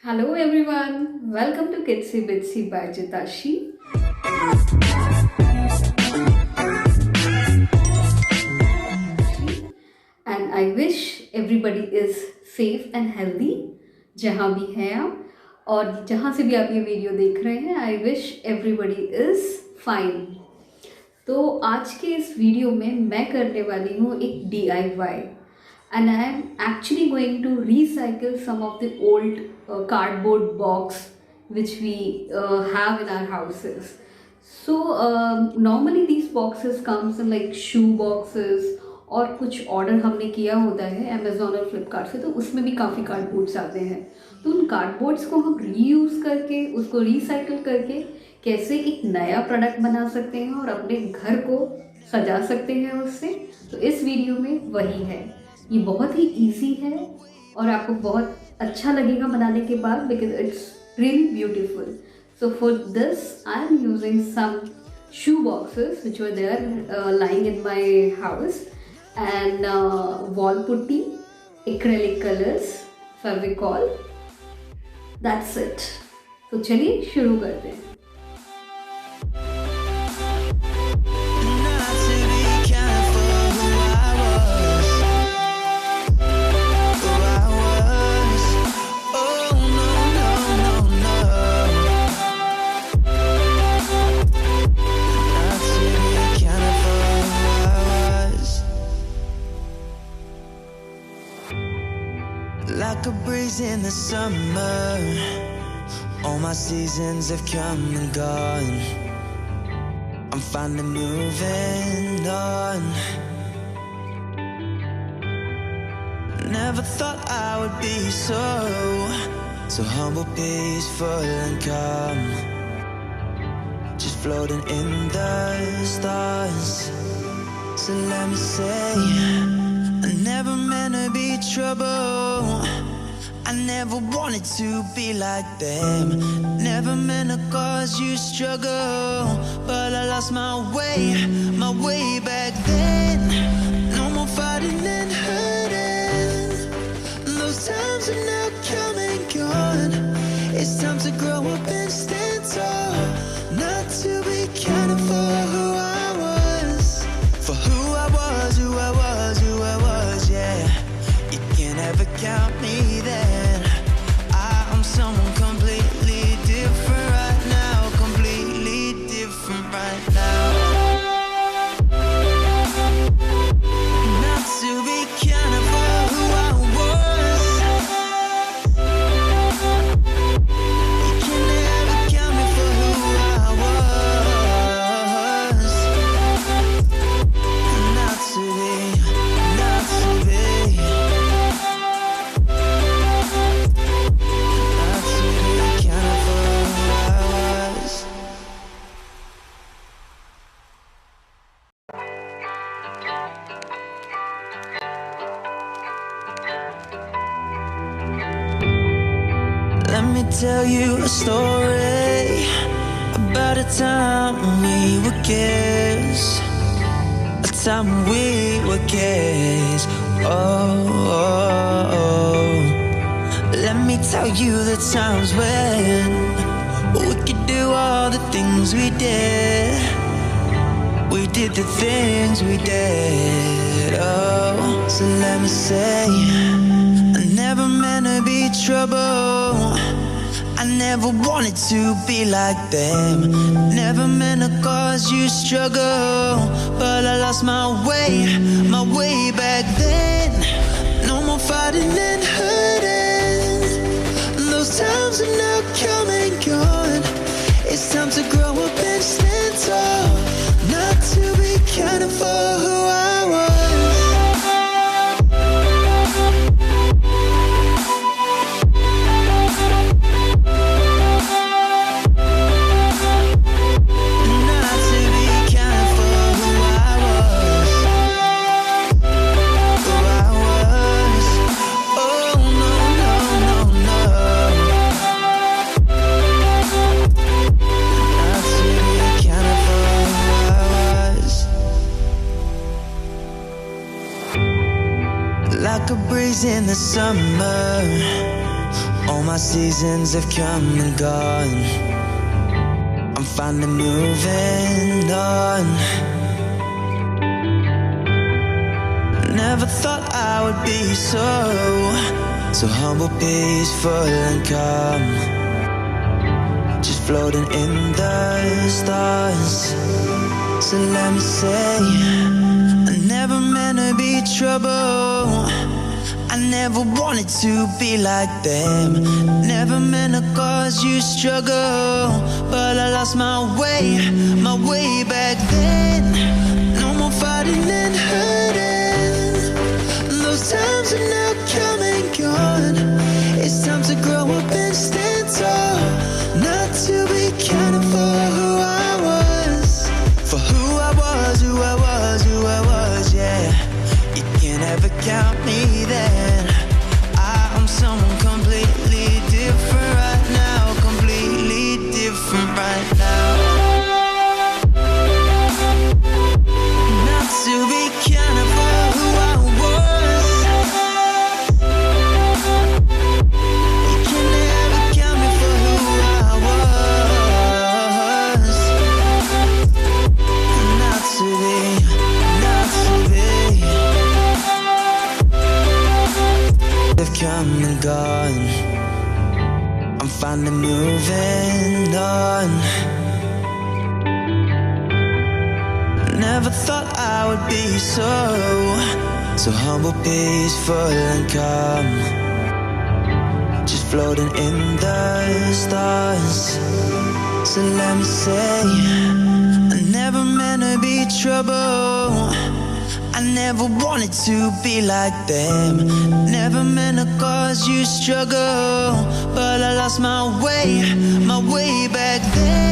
Hello everyone, welcome to Kidsybitsy by Jitashi. And I wish everybody is safe and healthy जहाँ भी हैं आप और जहाँ से भी आप ये वीडियो देख रहे हैं. I wish everybody is fine. तो आज के इस वीडियो में मैं करने वाली हूँ एक DIY and I am actually going to recycle some of the old cardboard box which we have in our houses. So normally these boxes comes in like shoe boxes और कुछ ऑर्डर हमने किया होता है अमेज़ॉन और फ्लिपकार्ट से, तो उसमें भी काफ़ी कार्डबोर्ड्स आते हैं. तो उन कार्डबोर्ड्स को हम रीयूज़ करके उसको रिसाइकिल करके कैसे एक नया प्रोडक्ट बना सकते हैं और अपने घर को सजा सकते हैं उससे. तो इस वीडियो में वही है. ये बहुत ही इजी है और आपको बहुत अच्छा लगेगा बनाने के बाद because it's really beautiful. So for this I am using some shoe boxes which were there lying in my house and wall putty, acrylic colors, Fevicole. That's it. तो चलिए शुरू करते हैं. Like a breeze in the summer, all my seasons have come and gone. I'm finally moving on. Never thought I would be so humble, peaceful and calm. Just floating in the stars. So let me say, I never meant to be trouble. I never wanted to be like them. Never meant to cause you struggle. But I lost my way back then. No more fighting and hurting. Those times are now come and gone. It's time to grow up and stand tall. Not to be counted for who I was. For who I was, who I was, who I was, yeah. You can't ever count me then. I'm someone completely different right now. Completely different right now. Not to be counted for who I was. You can never count me for who I was. Not to be, not to be. Let me tell you a story about a time we were kids. A time we were kids. Oh. Let me tell you the times when we could do all the things we did. We did the things we did. Oh, so let me say, I never meant to be trouble. I never wanted to be like them. Never meant to cause you struggle. But I lost my way back then. No more fighting and hurting. Those times are now come and gone. It's time to grow up and stand tall. Not to be counted for who I was. Like a breeze in the summer, all All my seasons have come and gone. I'm finally moving on. Never thought I would be so humble, peaceful and calm. Just floating in the stars. So let me say, I never meant to be trouble. I never wanted to be like them. Never meant to cause you struggle. But I lost my way back then. No more fighting and hurting. Those times are now come and gone. It's time to grow up and stand tall. Not to be counted for who I was. For who I was, who I was, who I was, yeah. You can't ever count me then. I'm someone completely different right now. Completely different right now. Not to be counted for who I was. You can never count me for who I was. Not to be, not to be. They've come and gone. I'm finally moving on. Never thought I would be so humble, peaceful and calm. Just floating in the stars. So let me say, I never meant to be trouble. I never wanted to be like them. Never meant to cause you struggle. But I lost my way back then.